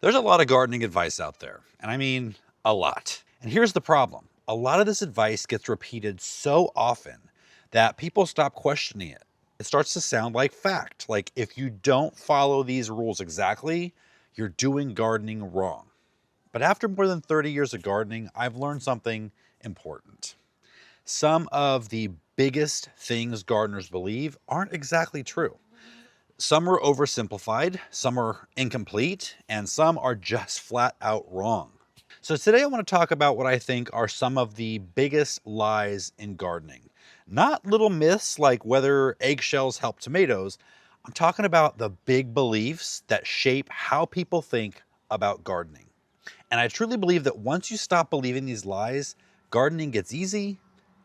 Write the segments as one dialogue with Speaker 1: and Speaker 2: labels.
Speaker 1: There's a lot of gardening advice out there, and I mean a lot. And here's the problem. A lot of this advice gets repeated so often that people stop questioning it. It starts to sound like fact. Like if you don't follow these rules exactly, you're doing gardening wrong. But after more than 30 years of gardening, I've learned something important. Some of the biggest things gardeners believe aren't exactly true. Some are oversimplified, some are incomplete, and some are just flat out wrong. So today I want to talk about what I think are some of the biggest lies in gardening. Not little myths like whether eggshells help tomatoes. I'm talking about the big beliefs that shape how people think about gardening. And I truly believe that once you stop believing these lies, gardening gets easy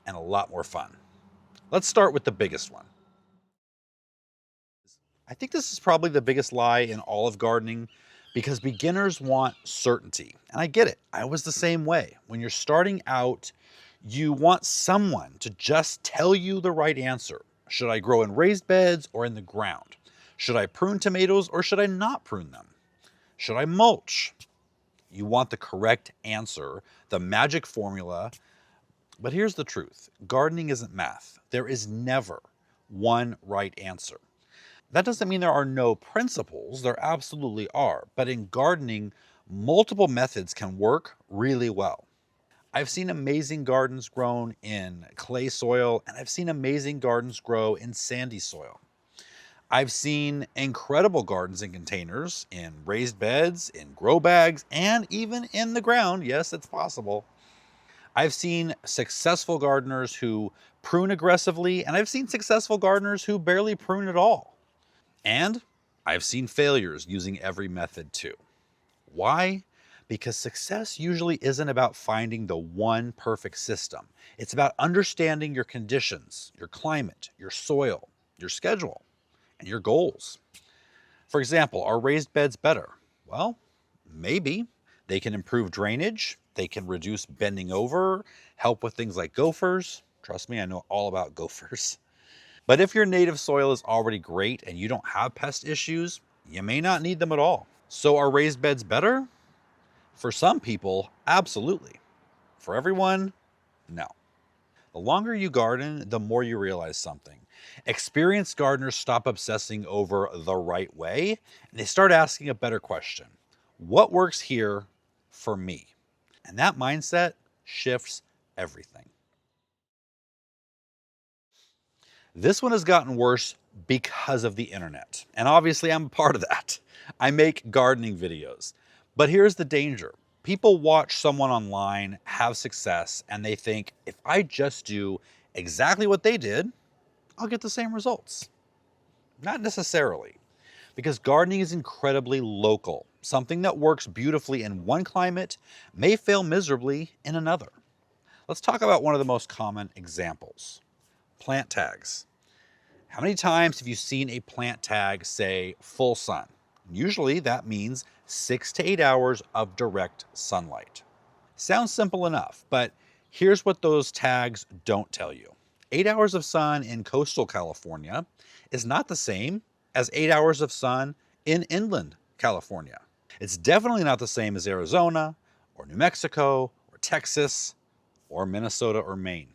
Speaker 1: and a lot more fun. Let's start with the biggest one. I think this is probably the biggest lie in all of gardening because beginners want certainty. And I get it. I was the same way. When you're starting out, you want someone to just tell you the right answer. Should I grow in raised beds or in the ground? Should I prune tomatoes or should I not prune them? Should I mulch? You want the correct answer, the magic formula. But here's the truth. Gardening isn't math. There is never one right answer. That doesn't mean there are no principles, there absolutely are. But in gardening, multiple methods can work really well. I've seen amazing gardens grown in clay soil, and I've seen amazing gardens grow in sandy soil. I've seen incredible gardens in containers, in raised beds, in grow bags, and even in the ground. Yes, it's possible. I've seen successful gardeners who prune aggressively, and I've seen successful gardeners who barely prune at all. And I've seen failures using every method too. Why? Because success usually isn't about finding the one perfect system. It's about understanding your conditions, your climate, your soil, your schedule, and your goals. For example, are raised beds better? Well, maybe. They can improve drainage, they can reduce bending over, help with things like gophers. Trust me, I know all about gophers. But if your native soil is already great and you don't have pest issues, you may not need them at all. So are raised beds better? For some people, absolutely. For everyone, no. The longer you garden, the more you realize something. Experienced gardeners stop obsessing over the right way and they start asking a better question. What works here for me? And that mindset shifts everything. This one has gotten worse because of the internet. And obviously, I'm a part of that. I make gardening videos. But here's the danger. People watch someone online have success and they think, if I just do exactly what they did, I'll get the same results. Not necessarily, because gardening is incredibly local. Something that works beautifully in one climate may fail miserably in another. Let's talk about one of the most common examples: plant tags. How many times have you seen a plant tag say full sun? Usually that means 6 to 8 hours of direct sunlight. Sounds simple enough, but here's what those tags don't tell you. 8 hours of sun in coastal California is not the same as 8 hours of sun in inland California. It's definitely not the same as Arizona or New Mexico or Texas or Minnesota or Maine.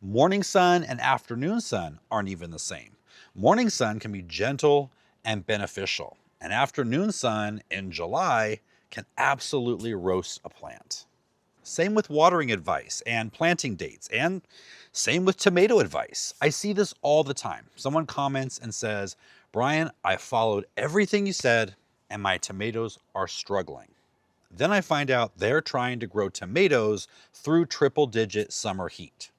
Speaker 1: Morning sun and afternoon sun aren't even the same. Morning sun can be gentle and beneficial, and afternoon sun in July can absolutely roast a plant. Same with watering advice and planting dates, and same with tomato advice. I see this all the time. Someone comments and says, Brian, I followed everything you said, and my tomatoes are struggling. Then I find out they're trying to grow tomatoes through triple-digit summer heat.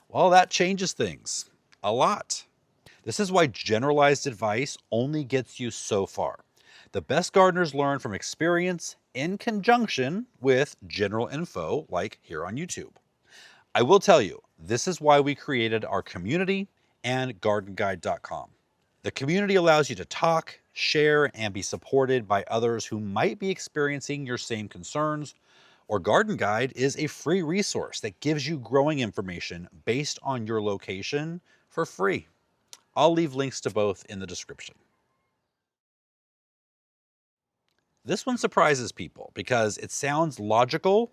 Speaker 1: Well, that changes things a lot. This is why generalized advice only gets you so far. The best gardeners learn from experience in conjunction with general info like here on YouTube. I will tell you, this is why we created our community and gardenguide.com. The community allows you to talk, share, and be supported by others who might be experiencing your same concerns. Or Garden Guide is a free resource that gives you growing information based on your location for free. I'll leave links to both in the description. This one surprises people because it sounds logical.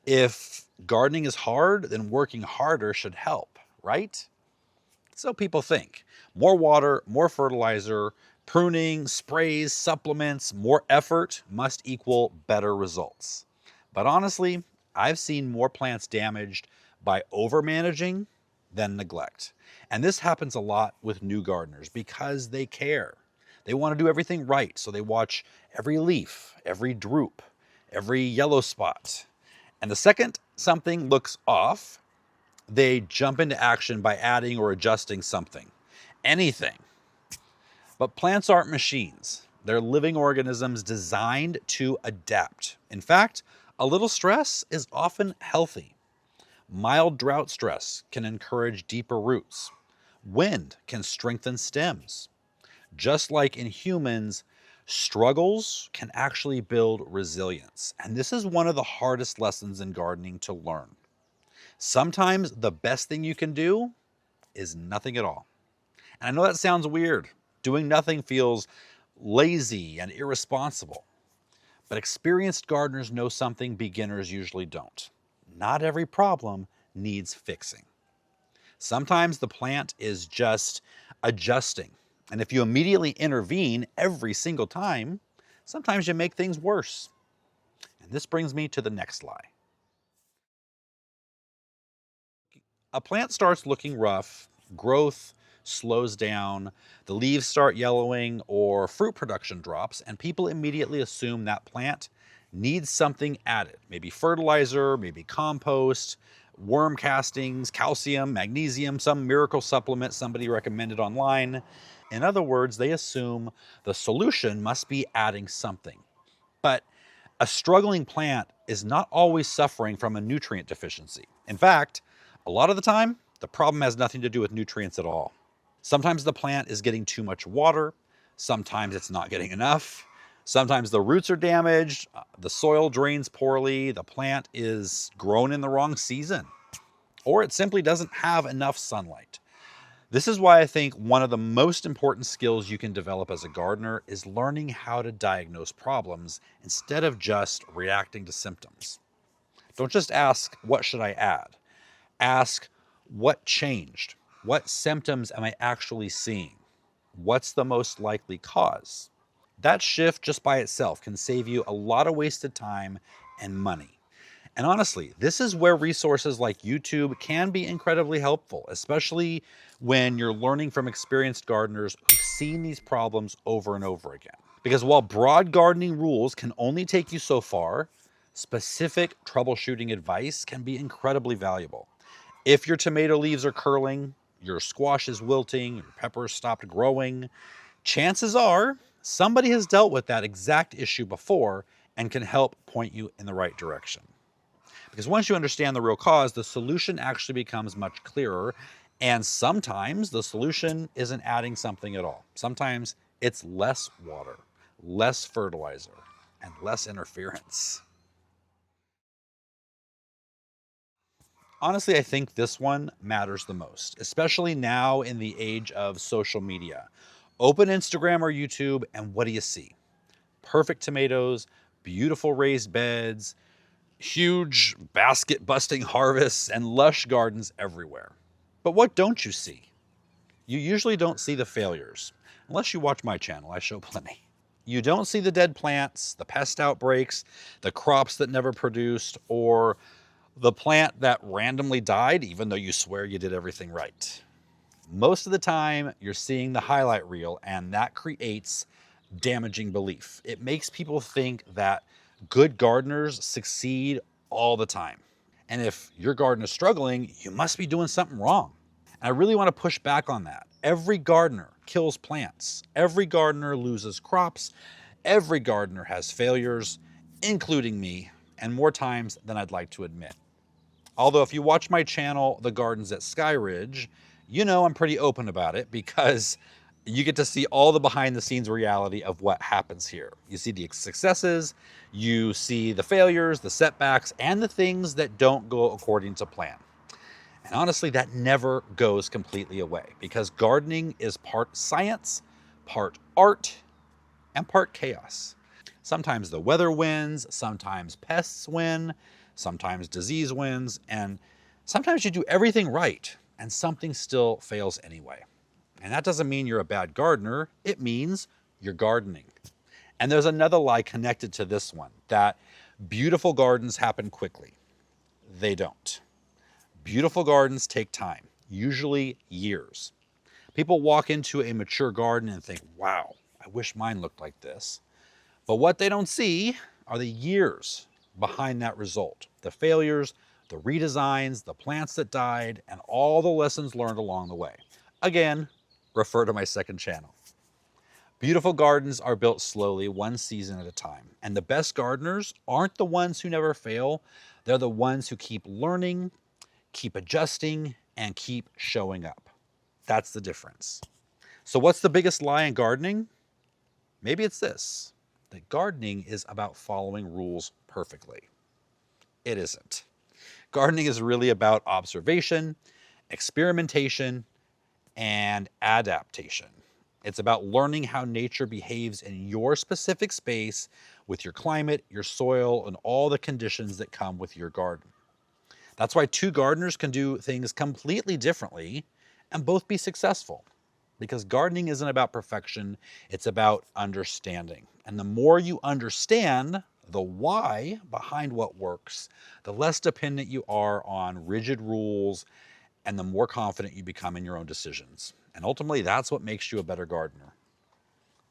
Speaker 1: If gardening is hard, then working harder should help, right? So people think more water, more fertilizer, pruning, sprays, supplements, more effort must equal better results. But honestly, I've seen more plants damaged by overmanaging than neglect. And this happens a lot with new gardeners because they care. They want to do everything right, so they watch every leaf, every droop, every yellow spot. And the second something looks off, they jump into action by adding or adjusting something, anything. But plants aren't machines. They're living organisms designed to adapt. In fact, a little stress is often healthy. Mild drought stress can encourage deeper roots. Wind can strengthen stems. Just like in humans, struggles can actually build resilience. And this is one of the hardest lessons in gardening to learn. Sometimes the best thing you can do is nothing at all. And I know that sounds weird. Doing nothing feels lazy and irresponsible. But experienced gardeners know something beginners usually don't. Not every problem needs fixing. Sometimes the plant is just adjusting. And if you immediately intervene every single time, sometimes you make things worse. And this brings me to the next lie. A plant starts looking rough, growth slows down, the leaves start yellowing, or fruit production drops, and people immediately assume that plant needs something added. Maybe fertilizer, maybe compost, worm castings, calcium, magnesium, some miracle supplement somebody recommended online. In other words, they assume the solution must be adding something. But a struggling plant is not always suffering from a nutrient deficiency. In fact, a lot of the time, the problem has nothing to do with nutrients at all. Sometimes the plant is getting too much water. Sometimes it's not getting enough. Sometimes the roots are damaged. The soil drains poorly. The plant is grown in the wrong season. Or it simply doesn't have enough sunlight. This is why I think one of the most important skills you can develop as a gardener is learning how to diagnose problems instead of just reacting to symptoms. Don't just ask, what should I add? Ask, what changed? What symptoms am I actually seeing? What's the most likely cause? That shift just by itself can save you a lot of wasted time and money. And honestly, this is where resources like YouTube can be incredibly helpful, especially when you're learning from experienced gardeners who've seen these problems over and over again. Because while broad gardening rules can only take you so far, specific troubleshooting advice can be incredibly valuable. If your tomato leaves are curling, your squash is wilting, your peppers stopped growing, chances are somebody has dealt with that exact issue before and can help point you in the right direction. Because once you understand the real cause, the solution actually becomes much clearer. And sometimes the solution isn't adding something at all. Sometimes it's less water, less fertilizer, and less interference. Honestly, I think this one matters the most, especially now in the age of social media. Open Instagram or YouTube, and what do you see? Perfect tomatoes, beautiful raised beds, huge basket busting harvests, and lush gardens everywhere. But what don't you see? You usually don't see the failures. Unless you watch my channel, I show plenty. You don't see the dead plants, the pest outbreaks, the crops that never produced, or the plant that randomly died even though you swear you did everything right. Most of the time, you're seeing the highlight reel, and that creates damaging belief. It makes people think that good gardeners succeed all the time. And if your garden is struggling, you must be doing something wrong. And I really want to push back on that. Every gardener kills plants. Every gardener loses crops. Every gardener has failures, including me, and more times than I'd like to admit. Although if you watch my channel, The Gardens at Sky Ridge, you know I'm pretty open about it because you get to see all the behind the scenes reality of what happens here. You see the successes, you see the failures, the setbacks, and the things that don't go according to plan. And honestly, that never goes completely away because gardening is part science, part art, and part chaos. Sometimes the weather wins, sometimes pests win, sometimes disease wins, and sometimes you do everything right and something still fails anyway. And that doesn't mean you're a bad gardener, it means you're gardening. And there's another lie connected to this one, that beautiful gardens happen quickly. They don't. Beautiful gardens take time, usually years. People walk into a mature garden and think, wow, I wish mine looked like this. But what they don't see are the years behind that result, the failures, the redesigns, the plants that died, and all the lessons learned along the way. Again, refer to my second channel. Beautiful gardens are built slowly, one season at a time. And the best gardeners aren't the ones who never fail. They're the ones who keep learning, keep adjusting, and keep showing up. That's the difference. So what's the biggest lie in gardening? Maybe it's this, that gardening is about following rules perfectly. It isn't. Gardening is really about observation, experimentation, and adaptation. It's about learning how nature behaves in your specific space with your climate, your soil, and all the conditions that come with your garden. That's why two gardeners can do things completely differently and both be successful. Because gardening isn't about perfection, it's about understanding. And the more you understand the why behind what works, the less dependent you are on rigid rules and the more confident you become in your own decisions. And ultimately, that's what makes you a better gardener.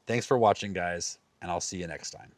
Speaker 1: Thanks for watching, guys, and I'll see you next time.